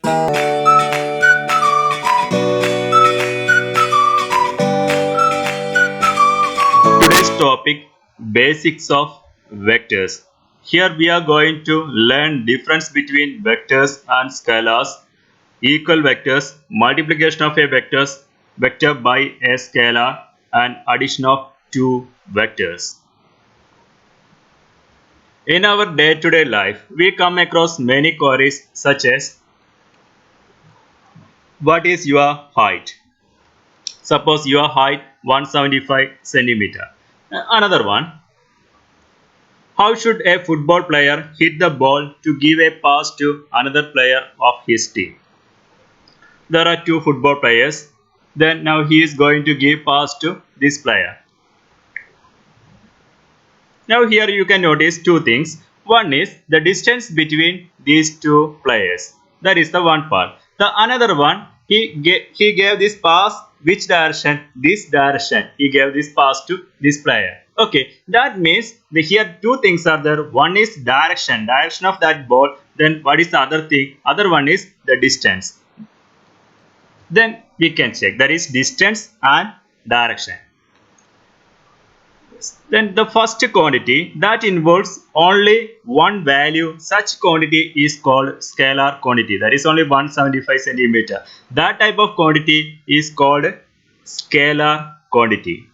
Today's topic, basics of vectors. Here we are going to learn difference between vectors and scalars, equal vectors, multiplication of a vector by a scalar, and addition of two vectors. In our day-to-day life, we come across many queries such as, what is your height? Suppose your height 175 centimeter. Another one, how should a football player hit the ball to give a pass to another player of his team? There are two football players. Then now he is going to give pass to this player. Now here you can notice two things. One is the distance between these two players. That is the one part. The another one, he gave this pass which direction? This direction. He gave this pass to this player. Okay, that means here two things are there. One is direction of that ball. Then what is the other thing? Other one is the distance. Then we can check, that is distance and direction. Then the first quantity that involves only one value, such quantity is called scalar quantity. That is only 175 centimeter. That type of quantity is called scalar quantity.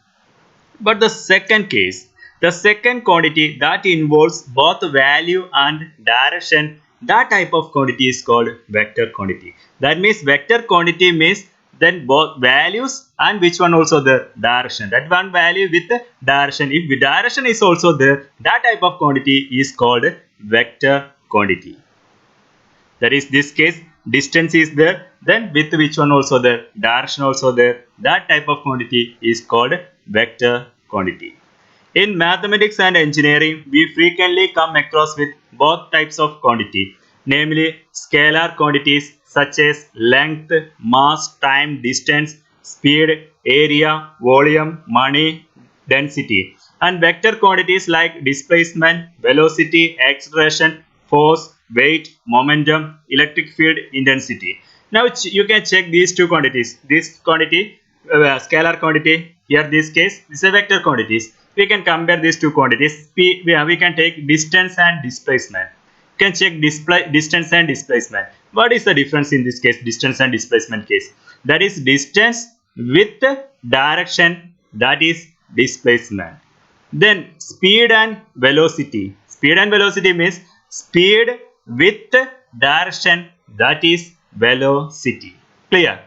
But the second case, the second quantity that involves both value and direction, that type of quantity is called vector quantity. That means vector quantity means then both values and which one also the direction. That one value with the direction. If the direction is also there, that type of quantity is called vector quantity. That is this case, distance is there, then with which one also there, direction also there. That type of quantity is called vector quantity. In mathematics and engineering, we frequently come across with both types of quantity, namely scalar quantities such as length, mass, time, distance, speed, area, volume, money, density, and vector quantities like displacement, velocity, acceleration, force, weight, momentum, electric field, intensity. Now you can check these two quantities. This quantity, scalar quantity, here this case, this is a vector quantities. We can compare these two quantities. We can take distance and displacement. You can check distance and displacement. What is the difference in this case, distance and displacement case? That is distance with direction, that is displacement. Then speed and velocity. Speed and velocity means speed with direction, that is velocity. Clear?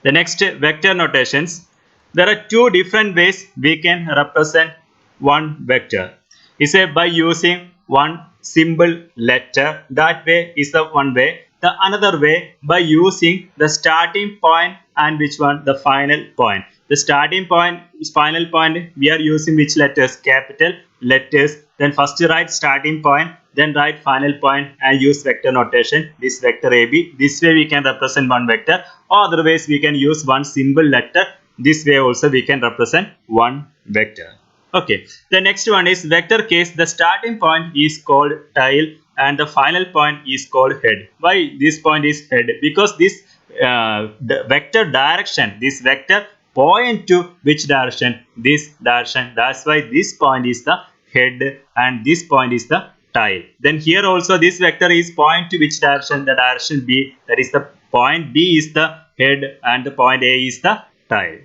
The next, vector notations. There are two different ways we can represent one vector. Is by using one symbol letter. That way is the one way. The another way by using the starting point and which one, the final point. The starting point, final point, we are using which letters? Capital letters. Then first write starting point, then write final point and use vector notation. This vector AB. This way we can represent one vector. Or otherwise we can use one symbol letter. This way also we can represent one vector. Okay, the next one is vector case. The starting point is called tail and the final point is called head. Why this point is head? Because this the vector direction, this vector point to which direction? This direction. That's why this point is the head and this point is the tail. Then here also this vector is point to which direction? The direction B. That is the point B is the head and the point A is the tail.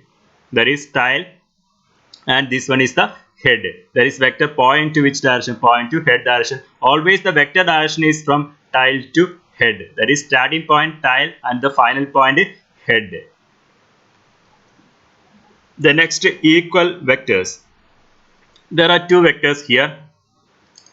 That is tail and this one is the head. There is vector point to which direction? Point to head direction. Always the vector direction is from tail to head. That is starting point tail and the final point head. The next, equal vectors. There are two vectors here.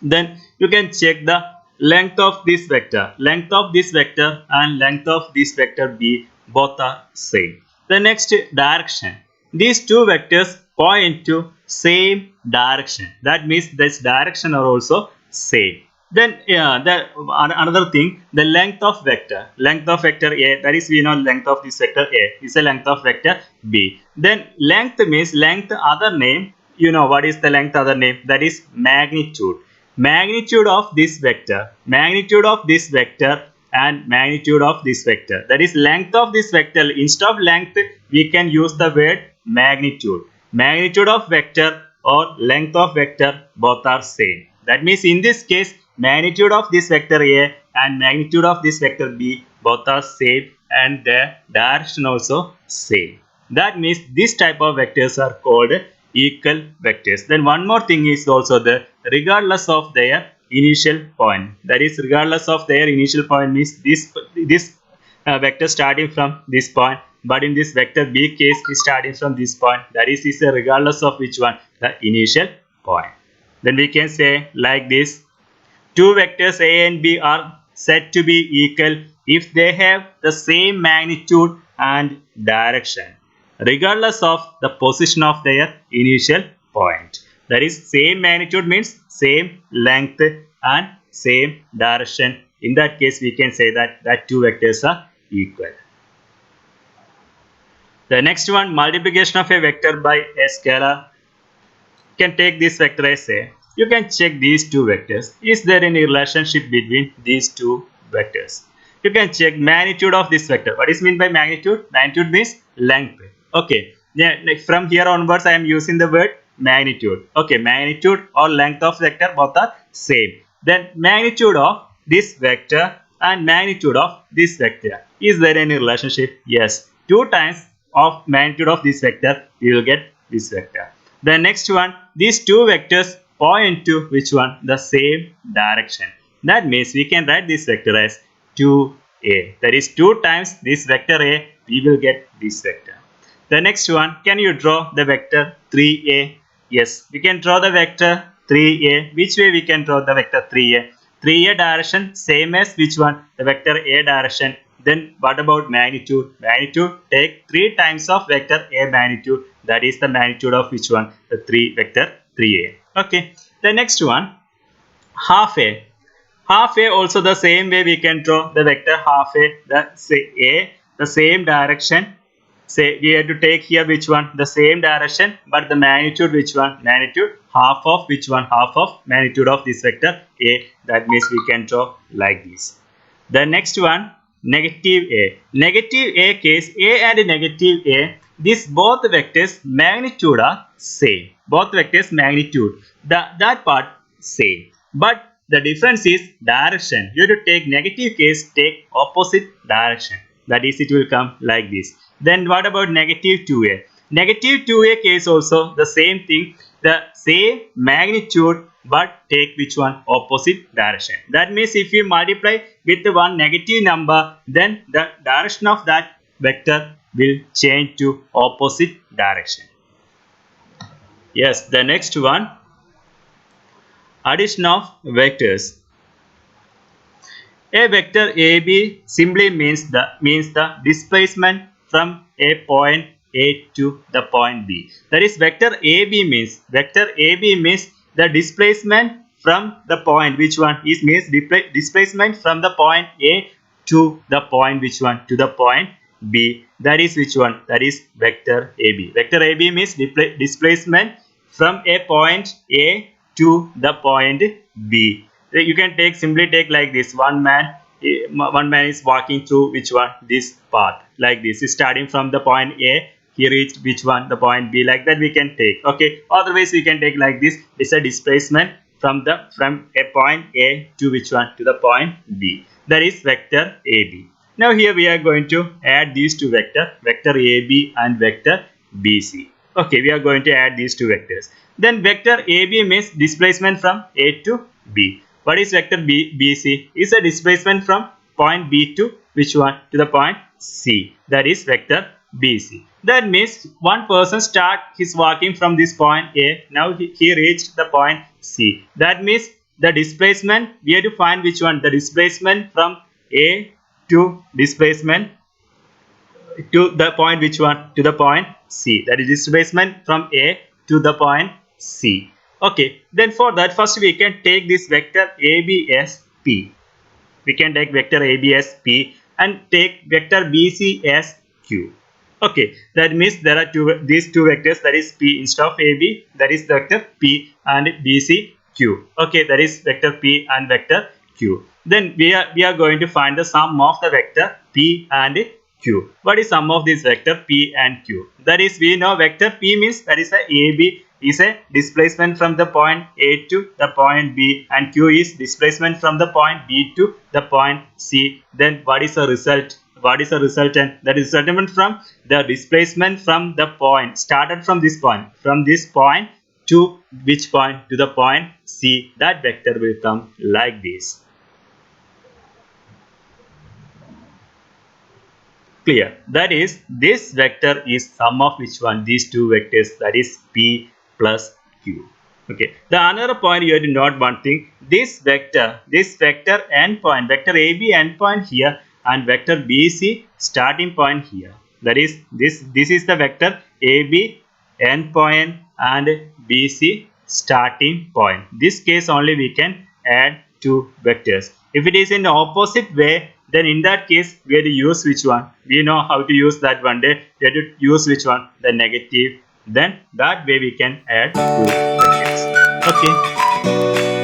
Then you can check the length of this vector. Length of this vector and length of this vector B, both are same. The next, direction. These two vectors point to same direction. That means this direction are also same. Then another thing, the length of vector. Length of vector A, that is we know length of this vector A is a length of vector B. Then length means length other name. You know what is the length other name? That is magnitude. Magnitude of this vector. Magnitude of this vector and magnitude of this vector. That is length of this vector. Instead of length, we can use the word magnitude. Magnitude of vector or length of vector both are same. That means in this case magnitude of this vector A and magnitude of this vector B both are same and their direction also same. That means this type of vectors are called equal vectors. Then one more thing is also the regardless of their initial point. That is regardless of their initial point means this vector starting from this point, but in this vector B case is starting from this point. That is regardless of which one, the initial point. Then we can say like this: two vectors A and B are said to be equal if they have the same magnitude and direction, regardless of the position of their initial point. That is, same magnitude means same length and same direction. In that case, we can say that two vectors are equal. The next one, multiplication of a vector by a scalar. You can take this vector as A. You can check these two vectors. Is there any relationship between these two vectors? You can check magnitude of this vector. What is meant by magnitude? Magnitude means length. Okay. Yeah, like from here onwards, I am using the word magnitude. Okay, magnitude or length of vector both are same. Then magnitude of this vector and magnitude of this vector. Is there any relationship? Yes. 2 times of magnitude of this vector, we will get this vector. The next one, these two vectors point to which one? The same direction. That means we can write this vector as 2a. That is 2 times this vector a, we will get this vector. The next one, can you draw the vector 3a? Yes, we can draw the vector 3a. Which way we can draw the vector 3a? 3a direction same as which one? The vector a direction. Then what about magnitude? Magnitude, take 3 times of vector a magnitude. That is the magnitude of which one? The vector 3a. Okay. The next one, half a. Half a also the same way we can draw the vector half a. The same direction. Say we have to take here which one? The same direction, but the magnitude which one? Magnitude half of which one? Half of magnitude of this vector a. That means we can draw like this. The next one, negative a. Negative a case, a and negative a, these both vectors magnitude are same. Both vectors magnitude, that part same. But the difference is direction. You have to take negative case, take opposite direction. That is, it will come like this. Then what about negative 2a? Negative 2a case also the same thing. The same magnitude but take which one? Opposite direction. That means if you multiply with one negative number, then the direction of that vector will change to opposite direction. Yes, the next one, addition of vectors. A vector AB simply means the displacement from a point A to the point B. That is, vector AB means the displacement from the point which one is means displacement from the point A to the point which one? To the point B. That is which one? That is vector AB. Vector AB means displacement from a point A to the point B. You can simply take like this: one man is walking through which one? This path, like this. Is starting from the point A, he reached which one? The point B. Like that we can take. Okay. Otherwise we can take like this. It's a displacement from a point A to which one? To the point B. That is vector AB. Now here we are going to add these two vector AB and vector BC. Okay, we are going to add these two vectors. Then vector AB means displacement from A to B. What is vector BC? Is a displacement from point B to which one? To the point C. That is vector BC. That means one person his walking from this point A. Now he reached the point C. That means the displacement, we have to find which one? The displacement from A to displacement to the point which one? To the point C. That is displacement from A to the point C. Okay, then for that first we can take this vector AB as P. We can take vector AB as P and take vector BC as Q. Okay, that means there are these two vectors, that is P instead of AB, that is vector P, and BC Q. Okay, that is vector P and vector Q. Then we are going to find the sum of the vector p and q. What is sum of this vector p and q? That is, we know vector p means that is a ab is a displacement from the point a to the point b, and q is displacement from the point b to the point c. Then what is the result? What is the resultant? The resultant from the displacement from the point started from this point. From this point to which point? To the point c. That vector will come like this. Clear? That is, this vector is sum of which one? These two vectors, that is p plus q. Okay. The another point you have to note one thing. This vector endpoint, vector AB endpoint here and vector BC starting point here. That is, this is the vector AB endpoint and BC starting point. This case only we can add two vectors. If it is in the opposite way, then in that case we have to use which one? We know how to use that one day. We have to use which one? The negative. Then that way we can add two vectors. Okay.